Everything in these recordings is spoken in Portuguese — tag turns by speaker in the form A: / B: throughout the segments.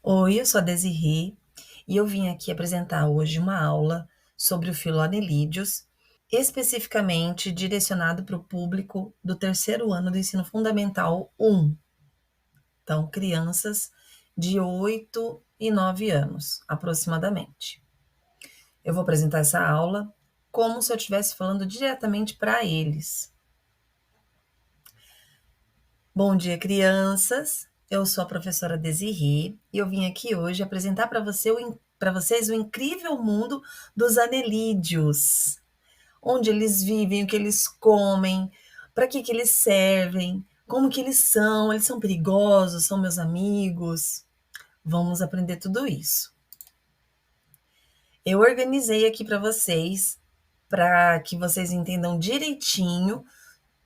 A: Oi, eu sou a Desirê e eu vim aqui apresentar hoje uma aula sobre o filo Anelídeos, especificamente direcionado para o público do terceiro ano do ensino fundamental 1. Então, crianças de 8 e 9 anos, aproximadamente. Eu vou apresentar essa aula como se eu estivesse falando diretamente para eles. Bom dia, crianças. Eu sou a professora Desirê e eu vim aqui hoje apresentar para vocês o incrível mundo dos anelídeos, onde eles vivem, o que eles comem, para que eles servem, como que eles são perigosos, são meus amigos. Vamos aprender tudo isso. Eu organizei aqui para que vocês entendam direitinho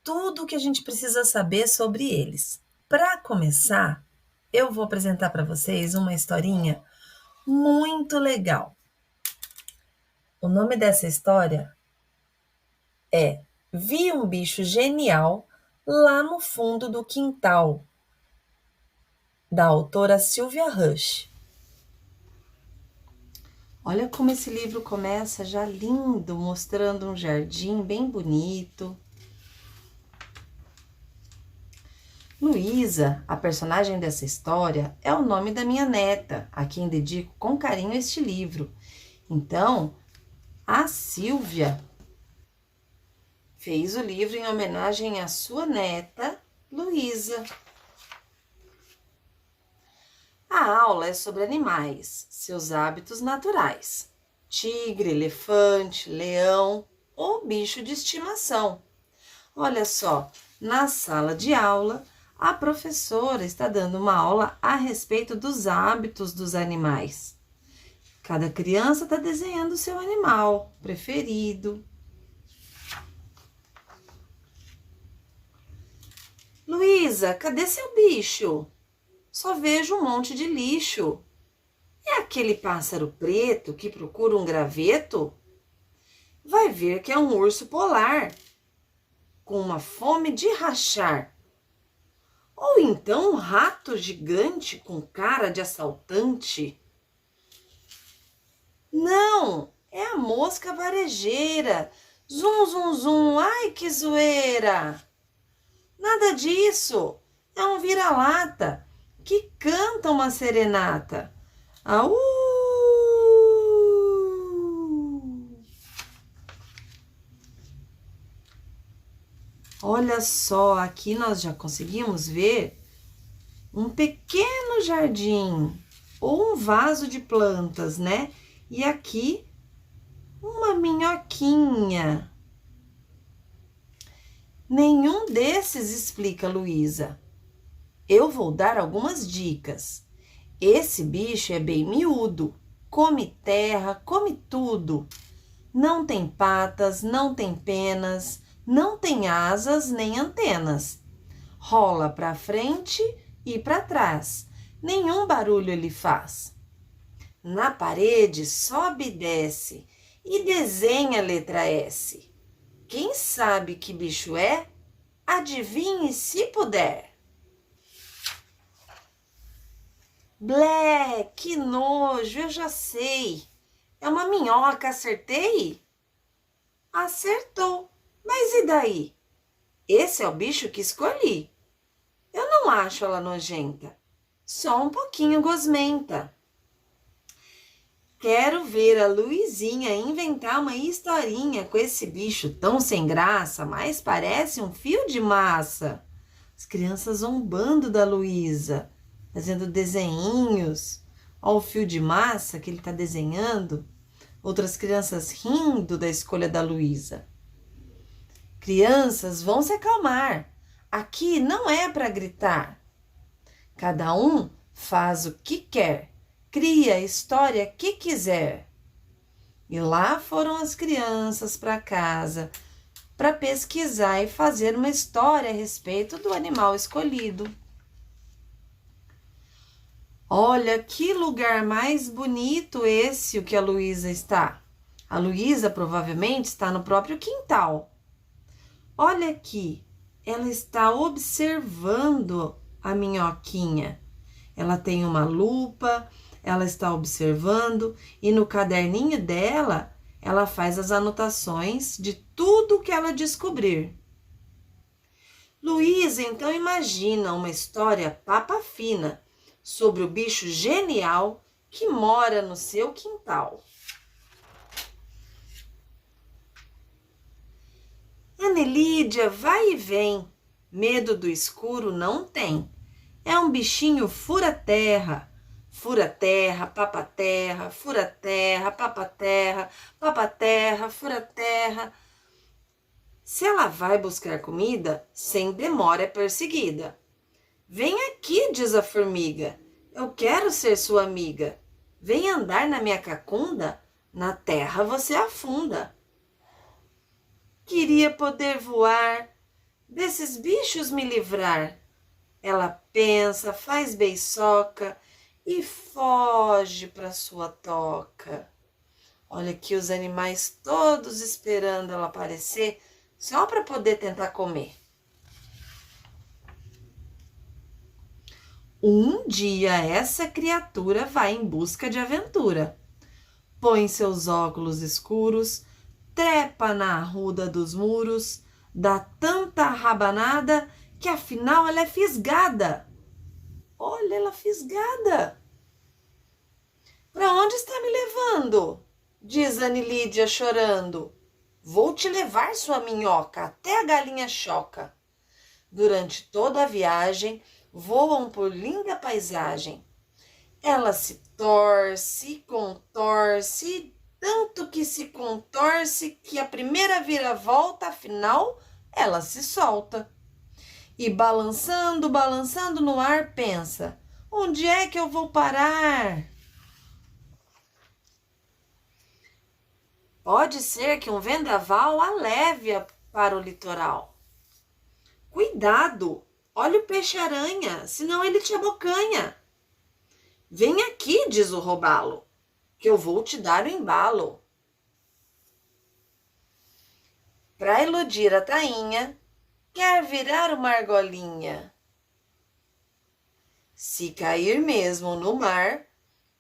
A: tudo o que a gente precisa saber sobre eles. Para começar, eu vou apresentar para vocês uma historinha muito legal. O nome dessa história é Vi um bicho genial lá no fundo do quintal, da autora Sylvia Rush. Olha como esse livro começa já lindo, mostrando um jardim bem bonito. Luísa, a personagem dessa história, é o nome da minha neta, a quem dedico com carinho este livro. Então, a Silvia fez o livro em homenagem à sua neta, Luísa. A aula é sobre animais, seus hábitos naturais. Tigre, elefante, leão ou bicho de estimação. Olha só, na sala de aula, a professora está dando uma aula a respeito dos hábitos dos animais. Cada criança está desenhando o seu animal preferido. Luísa, cadê seu bicho? Só vejo um monte de lixo. É aquele pássaro preto que procura um graveto? Vai ver que é um urso polar, com uma fome de rachar. Ou então um rato gigante com cara de assaltante. Não, é a mosca varejeira. Zum, zum, zum, ai que zoeira! Nada disso, é um vira-lata que canta uma serenata. Au! Olha só, aqui nós já conseguimos ver um pequeno jardim ou um vaso de plantas, né? E aqui uma minhoquinha. Nenhum desses explica Luísa. Eu vou dar algumas dicas. Esse bicho é bem miúdo, come terra, come tudo. Não tem patas, não tem penas, não tem asas nem antenas. Rola para frente e para trás. Nenhum barulho ele faz. Na parede sobe e desce e desenha a letra S. Quem sabe que bicho é? Adivinhe se puder. Blé, que nojo, eu já sei. É uma minhoca, acertei? Acertou. Mas e daí? Esse é o bicho que escolhi. Eu não acho ela nojenta, só um pouquinho gosmenta. Quero ver a Luizinha inventar uma historinha com esse bicho tão sem graça, mas parece um fio de massa. As crianças zombando da Luísa, fazendo desenhinhos. Olha o fio de massa que ele está desenhando. Outras crianças rindo da escolha da Luísa. Crianças, vão se acalmar. Aqui não é para gritar. Cada um faz o que quer, cria a história que quiser. E lá foram as crianças para casa para pesquisar e fazer uma história a respeito do animal escolhido. Olha que lugar mais bonito esse o que a Luísa está. A Luísa provavelmente está no próprio quintal. Olha aqui, ela está observando a minhoquinha. Ela tem uma lupa, ela está observando e no caderninho dela, ela faz as anotações de tudo que ela descobrir. Luísa então imagina uma história papa fina sobre o bicho genial que mora no seu quintal. Anelídia vai e vem, medo do escuro não tem. É um bichinho fura-terra, papa-terra, fura-terra, papa-terra, papa-terra, fura-terra. Se ela vai buscar comida, sem demora é perseguida. Vem aqui, diz a formiga, eu quero ser sua amiga. Vem andar na minha cacunda, na terra você afunda. Queria poder voar, desses bichos me livrar. Ela pensa, faz beiçoca e foge para sua toca. Olha aqui os animais todos esperando ela aparecer, só para poder tentar comer. Um dia essa criatura vai em busca de aventura. Põe seus óculos escuros, trepa na arruda dos muros, dá tanta rabanada que afinal ela é fisgada. Olha, ela fisgada. Para onde está me levando? Diz Anelídia chorando. Vou te levar, sua minhoca, até a galinha choca. Durante toda a viagem, voam por linda paisagem. Ela se torce, contorce, tanto que se contorce que a primeira viravolta, afinal, ela se solta. E balançando, balançando no ar, pensa, onde é que eu vou parar? Pode ser que um vendaval a leve para o litoral. Cuidado, olha o peixe-aranha, senão ele te abocanha. Vem aqui, diz o robalo, que eu vou te dar o embalo. Para iludir a tainha, quer virar uma argolinha. Se cair mesmo no mar,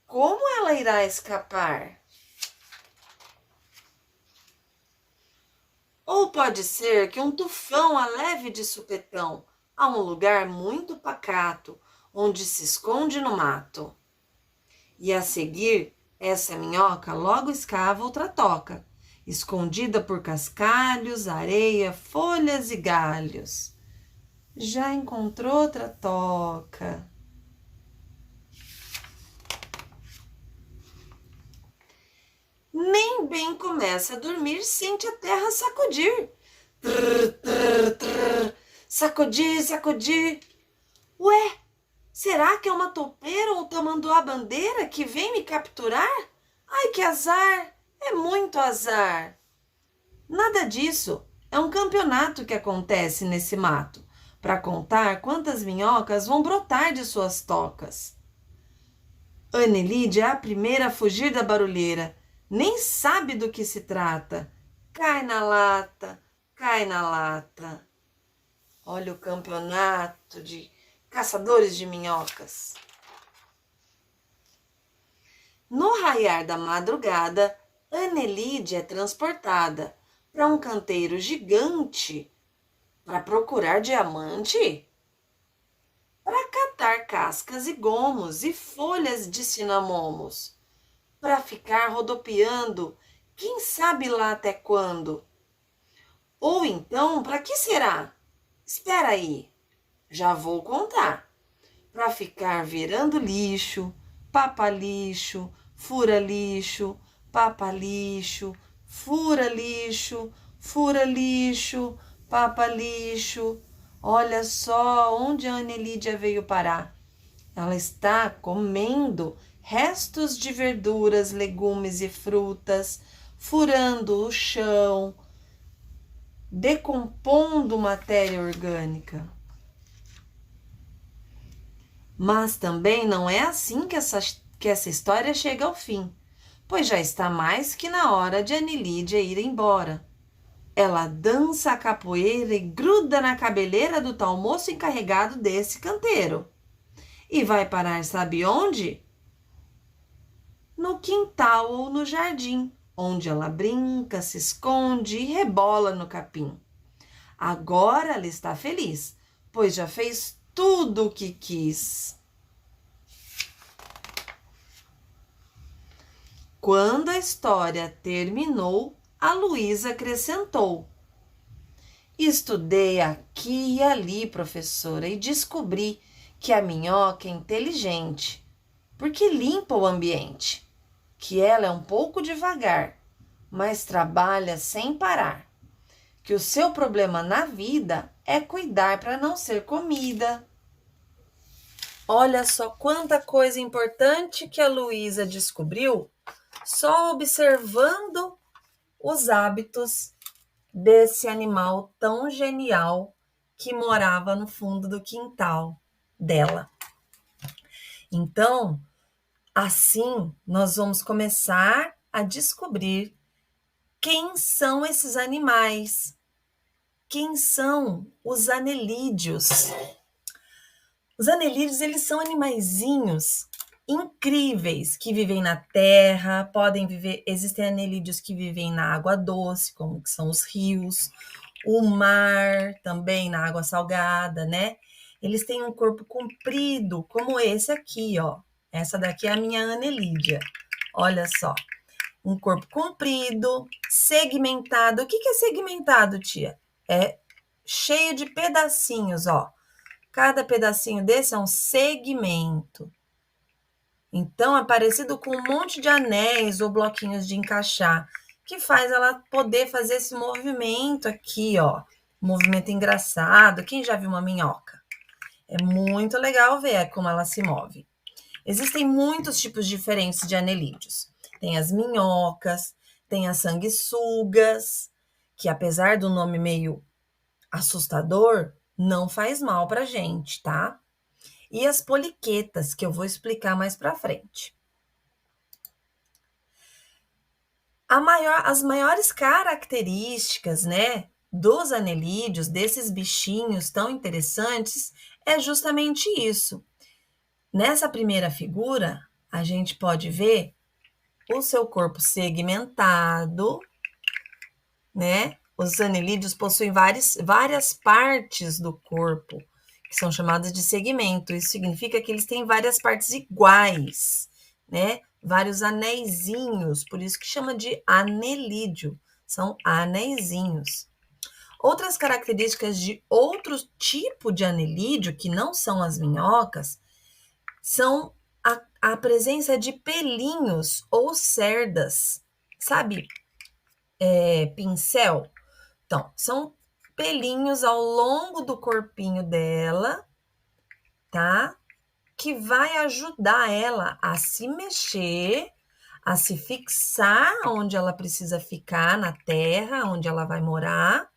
A: como ela irá escapar? Ou pode ser que um tufão a leve de supetão a um lugar muito pacato, onde se esconde no mato. E a seguir, essa minhoca logo escava outra toca, escondida por cascalhos, areia, folhas e galhos. Já encontrou outra toca. Nem bem começa a dormir, sente a terra sacudir. Trrr, trrr, trrr. Sacudir, sacudir. Ué, será que é uma toupeira ou tamanduá-bandeira que vem me capturar? Ai, que azar! É muito azar. Nada disso. É um campeonato que acontece nesse mato, para contar quantas minhocas vão brotar de suas tocas. Anelídia é a primeira a fugir da barulheira. Nem sabe do que se trata. Cai na lata, cai na lata. Olha o campeonato de caçadores de minhocas. No raiar da madrugada, Anelídia é transportada para um canteiro gigante para procurar diamante, para catar cascas e gomos e folhas de cinamomos, para ficar rodopiando, quem sabe lá até quando. Ou então, para que será? Espera aí, já vou contar. Para ficar virando lixo, papa-lixo, fura-lixo, papa-lixo, fura-lixo, fura-lixo, papa-lixo. Olha só onde a Anelídia veio parar. Ela está comendo restos de verduras, legumes e frutas, furando o chão, decompondo matéria orgânica. Mas também não é assim que essa história chega ao fim, pois já está mais que na hora de Anelídia ir embora. Ela dança a capoeira e gruda na cabeleira do tal moço encarregado desse canteiro. E vai parar, sabe onde? No quintal ou no jardim, onde ela brinca, se esconde e rebola no capim. Agora ela está feliz, pois já fez tudo o que quis. Quando a história terminou, a Luísa acrescentou: estudei aqui e ali, professora, e descobri que a minhoca é inteligente, porque limpa o ambiente, que ela é um pouco devagar, mas trabalha sem parar, que o seu problema na vida é cuidar para não ser comida. Olha só quanta coisa importante que a Luísa descobriu só observando os hábitos desse animal tão genial que morava no fundo do quintal dela. Então, assim, nós vamos começar a descobrir quem são esses animais, quem são os anelídeos. Os anelídeos, eles são animaizinhos incríveis que vivem na terra, podem viver, existem anelídeos que vivem na água doce, como que são os rios, o mar também na água salgada, né? Eles têm um corpo comprido, como esse aqui, ó. Essa daqui é a minha anelídea. Olha só, um corpo comprido, segmentado. O que é segmentado, tia? É cheio de pedacinhos, ó. Cada pedacinho desse é um segmento. Então, é parecido com um monte de anéis ou bloquinhos de encaixar, que faz ela poder fazer esse movimento aqui, ó. Movimento engraçado. Quem já viu uma minhoca? É muito legal ver como ela se move. Existem muitos tipos diferentes de anelídeos. Tem as minhocas, tem as sanguessugas, que apesar do nome meio assustador, não faz mal pra gente, tá? E as poliquetas, que eu vou explicar mais pra frente. As maiores características, né, dos anelídeos, desses bichinhos tão interessantes, é justamente isso. Nessa primeira figura, a gente pode ver o seu corpo segmentado, né? Os anelídeos possuem várias partes do corpo, que são chamadas de segmento. Isso significa que eles têm várias partes iguais, né? Vários anéisinhos, por isso que chama de anelídeo. São anéisinhos. Outras características de outro tipo de anelídeo, que não são as minhocas, são a presença de pelinhos ou cerdas, sabe? Pincel. Então, são pelinhos ao longo do corpinho dela, tá? Que vai ajudar ela a se mexer, a se fixar onde ela precisa ficar, na terra, onde ela vai morar,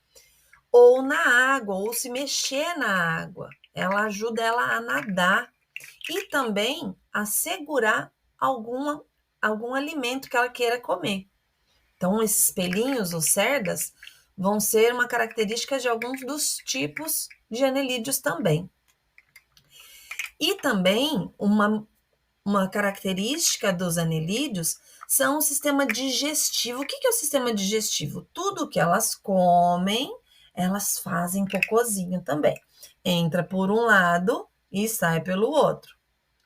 A: ou na água, ou se mexer na água. Ela ajuda ela a nadar e também a segurar algum alimento que ela queira comer. Então, esses pelinhos ou cerdas vão ser uma característica de alguns dos tipos de anelídeos também. E também uma característica dos anelídeos são o sistema digestivo. O que é o sistema digestivo? Tudo que elas comem, elas fazem cocôzinho também. Entra por um lado e sai pelo outro.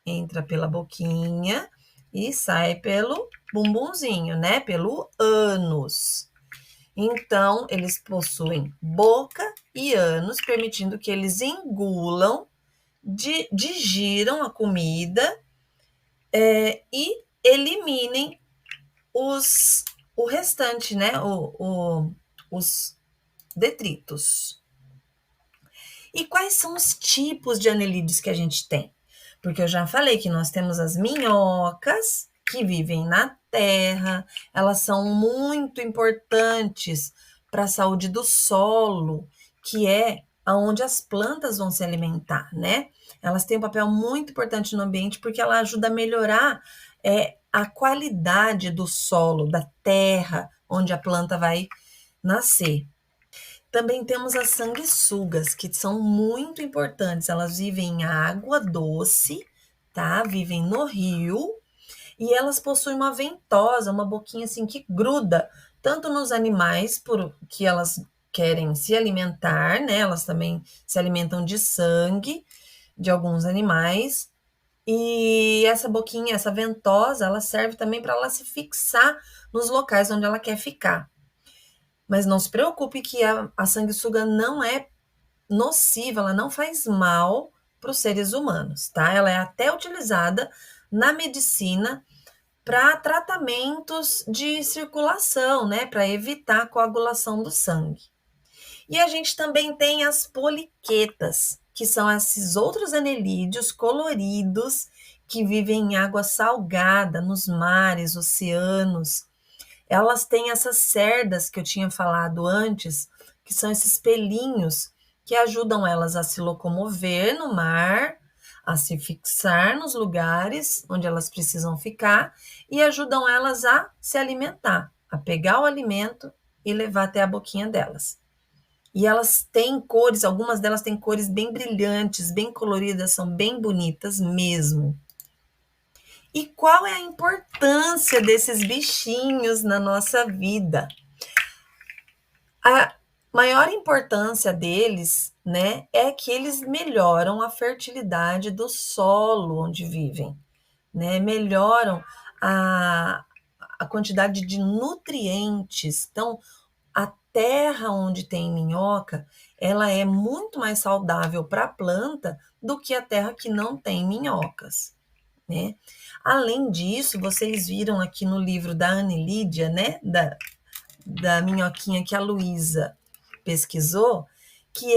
A: Entra pela boquinha e sai pelo bumbumzinho, né? Pelo ânus. Então, eles possuem boca e ânus, permitindo que eles engulam, digiram a comida e eliminem o restante, né? Os detritos. E quais são os tipos de anelídeos que a gente tem? Porque eu já falei que nós temos as minhocas, que vivem na terra, elas são muito importantes para a saúde do solo, que é onde as plantas vão se alimentar, né? Elas têm um papel muito importante no ambiente porque ela ajuda a melhorar a qualidade do solo, da terra, onde a planta vai nascer. Também temos as sanguessugas, que são muito importantes. Elas vivem em água doce, tá? Vivem no rio e elas possuem uma ventosa, uma boquinha assim que gruda tanto nos animais por que elas querem se alimentar, né? Elas também se alimentam de sangue de alguns animais. E essa boquinha, essa ventosa, ela serve também para ela se fixar nos locais onde ela quer ficar. Mas não se preocupe que a sanguessuga não é nociva, ela não faz mal para os seres humanos, tá? Ela é até utilizada na medicina para tratamentos de circulação, né? Para evitar a coagulação do sangue. E a gente também tem as poliquetas, que são esses outros anelídeos coloridos que vivem em água salgada, nos mares, oceanos. Elas têm essas cerdas que eu tinha falado antes, que são esses pelinhos que ajudam elas a se locomover no mar, a se fixar nos lugares onde elas precisam ficar e ajudam elas a se alimentar, a pegar o alimento e levar até a boquinha delas. E elas têm cores, algumas delas têm cores bem brilhantes, bem coloridas, são bem bonitas mesmo. E qual é a importância desses bichinhos na nossa vida? A maior importância deles, né, é que eles melhoram a fertilidade do solo onde vivem, né? Melhoram a quantidade de nutrientes. Então, a terra onde tem minhoca, ela é muito mais saudável para a planta do que a terra que não tem minhocas, né? Além disso, vocês viram aqui no livro da Anelídia, né, da minhoquinha que a Luísa pesquisou, que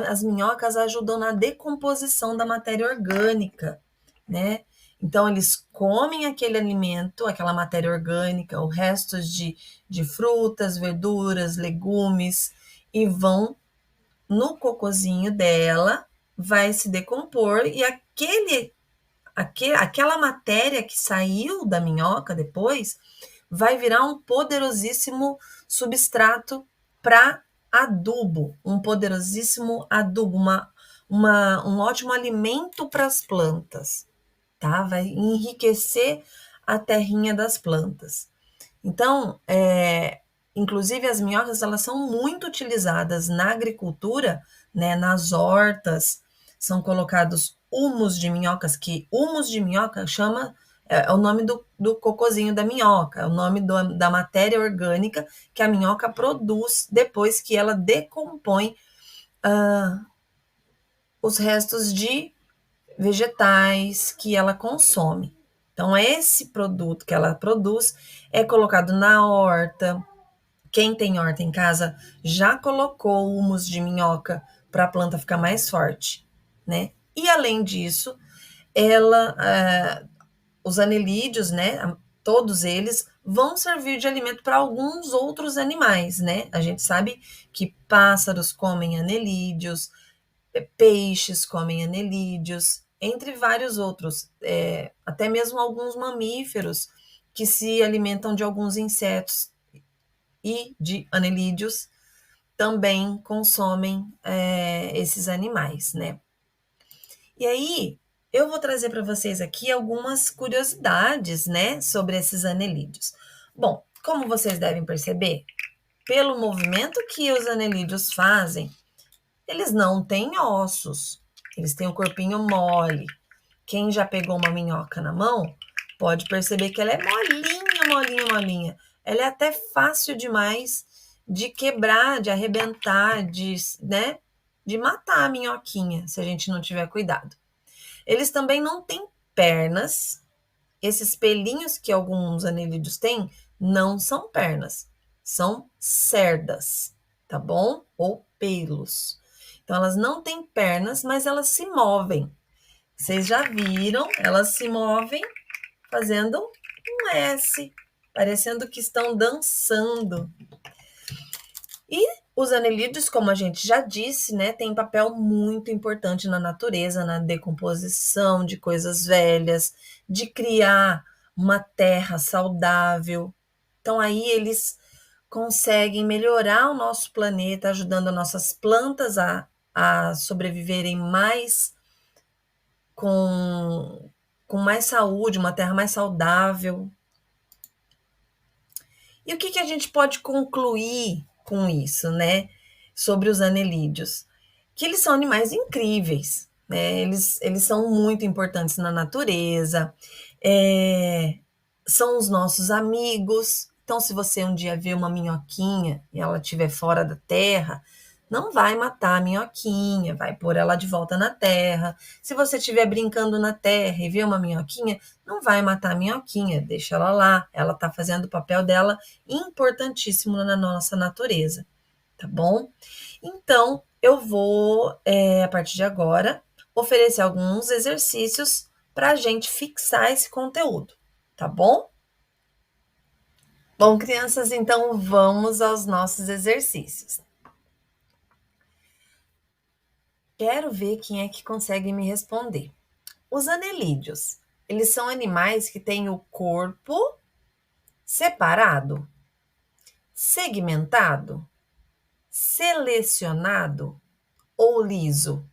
A: as minhocas ajudam na decomposição da matéria orgânica, né? Então, eles comem aquele alimento, aquela matéria orgânica, os restos de frutas, verduras, legumes, e vão no cocozinho dela, vai se decompor, e aquela matéria que saiu da minhoca depois vai virar um poderosíssimo substrato para adubo, um poderosíssimo adubo, um ótimo alimento para as plantas, tá? Vai enriquecer a terrinha das plantas. Então, inclusive as minhocas, elas são muito utilizadas na agricultura, né, nas hortas, são colocados humus de minhocas, que humus de minhoca é o nome do cocozinho da minhoca, é o nome da matéria orgânica que a minhoca produz depois que ela decompõe os restos de vegetais que ela consome. Então, esse produto que ela produz é colocado na horta. Quem tem horta em casa já colocou humus de minhoca para a planta ficar mais forte, né? E além disso, os anelídeos, né? Todos eles vão servir de alimento para alguns outros animais, né? A gente sabe que pássaros comem anelídeos, peixes comem anelídeos, entre vários outros, até mesmo alguns mamíferos que se alimentam de alguns insetos e de anelídeos também consomem esses animais, né? E aí, eu vou trazer para vocês aqui algumas curiosidades, né, sobre esses anelídeos. Bom, como vocês devem perceber, pelo movimento que os anelídeos fazem, eles não têm ossos, eles têm o corpinho mole. Quem já pegou uma minhoca na mão pode perceber que ela é molinha, molinha, molinha. Ela é até fácil demais de quebrar, de arrebentar, né, de matar a minhoquinha, se a gente não tiver cuidado. Eles também não têm pernas. Esses pelinhos que alguns anelídeos têm não são pernas, são cerdas, tá bom? Ou pelos. Então, elas não têm pernas, mas elas se movem. Vocês já viram, elas se movem fazendo um S, parecendo que estão dançando. E os anelídeos, como a gente já disse, né, têm um papel muito importante na natureza, na decomposição de coisas velhas, de criar uma terra saudável. Então, aí eles conseguem melhorar o nosso planeta, ajudando as nossas plantas a sobreviverem mais com com mais saúde, uma terra mais saudável. E o que a gente pode concluir com isso, né? Sobre os anelídeos? Que eles são animais incríveis, né? Eles são muito importantes na natureza, são os nossos amigos. Então, se você um dia ver uma minhoquinha e ela estiver fora da terra, não vai matar a minhoquinha, vai pôr ela de volta na terra. Se você estiver brincando na terra e ver uma minhoquinha, não vai matar a minhoquinha, deixa ela lá. Ela está fazendo o papel dela importantíssimo na nossa natureza, tá bom? Então, eu vou, a partir de agora, oferecer alguns exercícios para a gente fixar esse conteúdo, tá bom? Bom, crianças, então vamos aos nossos exercícios. Quero ver quem é que consegue me responder. Os anelídeos, eles são animais que têm o corpo separado, segmentado, selecionado ou liso?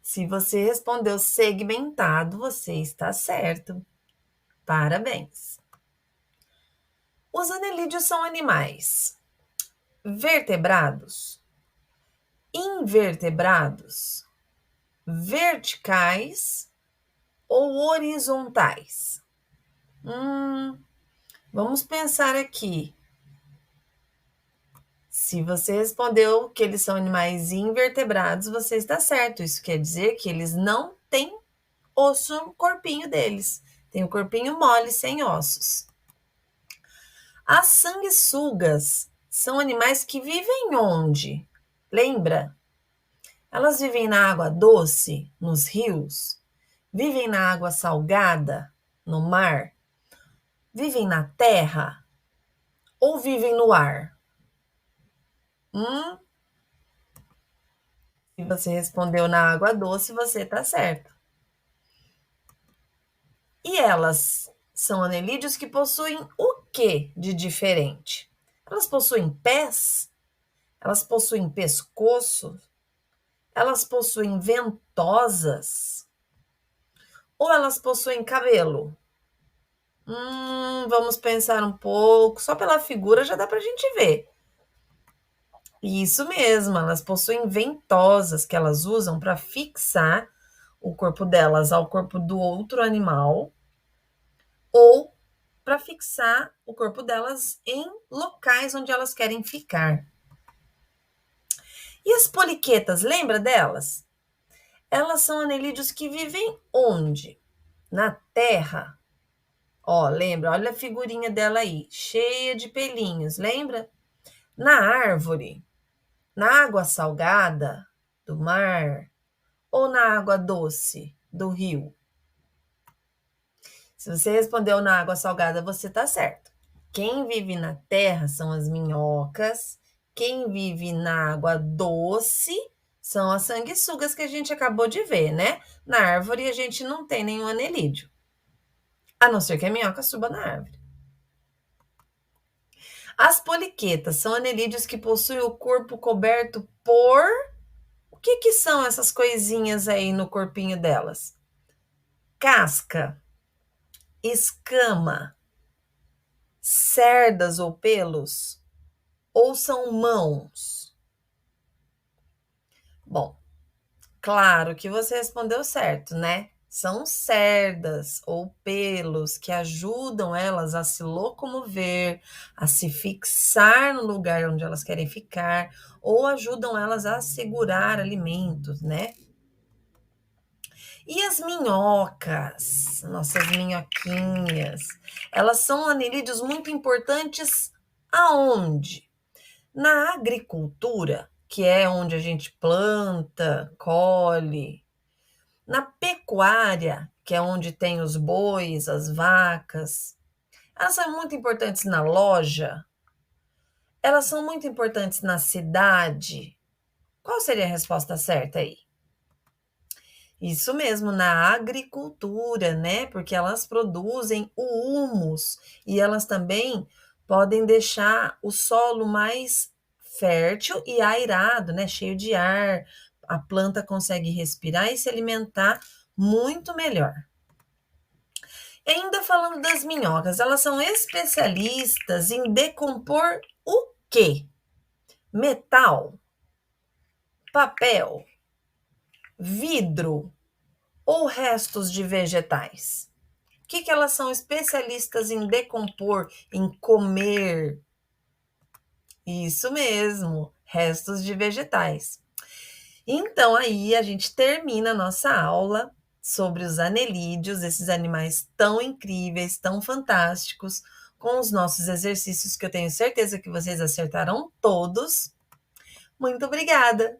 A: Se você respondeu segmentado, você está certo. Parabéns. Os anelídeos são animais vertebrados, invertebrados, verticais ou horizontais? Vamos pensar aqui. Se você respondeu que eles são animais invertebrados, você está certo. Isso quer dizer que eles não têm osso no corpinho deles. Tem o corpinho mole, sem ossos. As sanguessugas são animais que vivem onde? Lembra? Elas vivem na água doce, nos rios? Vivem na água salgada, no mar? Vivem na terra? Ou vivem no ar? Se você respondeu na água doce, você está certo. E elas são anelídeos que possuem o que de diferente? Elas possuem pés? Elas possuem pescoço? Elas possuem ventosas? Ou elas possuem cabelo? Vamos pensar um pouco. Só pela figura já dá para a gente ver. Isso mesmo, elas possuem ventosas que elas usam para fixar o corpo delas ao corpo do outro animal ou para fixar o corpo delas em locais onde elas querem ficar. E as poliquetas, lembra delas? Elas são anelídeos que vivem onde? Na terra. Ó, lembra? Olha a figurinha dela aí, cheia de pelinhos, lembra? Na árvore, na água salgada do mar ou na água doce do rio? Se você respondeu na água salgada, você está certo. Quem vive na terra são as minhocas, quem vive na água doce são as sanguessugas que a gente acabou de ver, né? Na árvore a gente não tem nenhum anelídeo, a não ser que a minhoca suba na árvore. As poliquetas são anelídeos que possuem o corpo coberto por... O que são essas coisinhas aí no corpinho delas? Casca, escama, cerdas ou pelos? Ou são mãos? Bom, claro que você respondeu certo, né? São cerdas ou pelos que ajudam elas a se locomover, a se fixar no lugar onde elas querem ficar, ou ajudam elas a segurar alimentos, né? E as minhocas, nossas minhoquinhas, elas são anelídeos muito importantes aonde? Na agricultura, que é onde a gente planta, colhe. Na pecuária, que é onde tem os bois, as vacas. Elas são muito importantes na loja. Elas são muito importantes na cidade. Qual seria a resposta certa aí? Isso mesmo, na agricultura, né? Porque elas produzem o humus e elas também podem deixar o solo mais fértil e airado, né? Cheio de ar, a planta consegue respirar e se alimentar muito melhor. E ainda falando das minhocas, elas são especialistas em decompor o quê? Metal, papel, vidro ou restos de vegetais? O que elas são especialistas em decompor, em comer? Isso mesmo, restos de vegetais. Então, aí a gente termina a nossa aula sobre os anelídeos, esses animais tão incríveis, tão fantásticos, com os nossos exercícios que eu tenho certeza que vocês acertaram todos. Muito obrigada!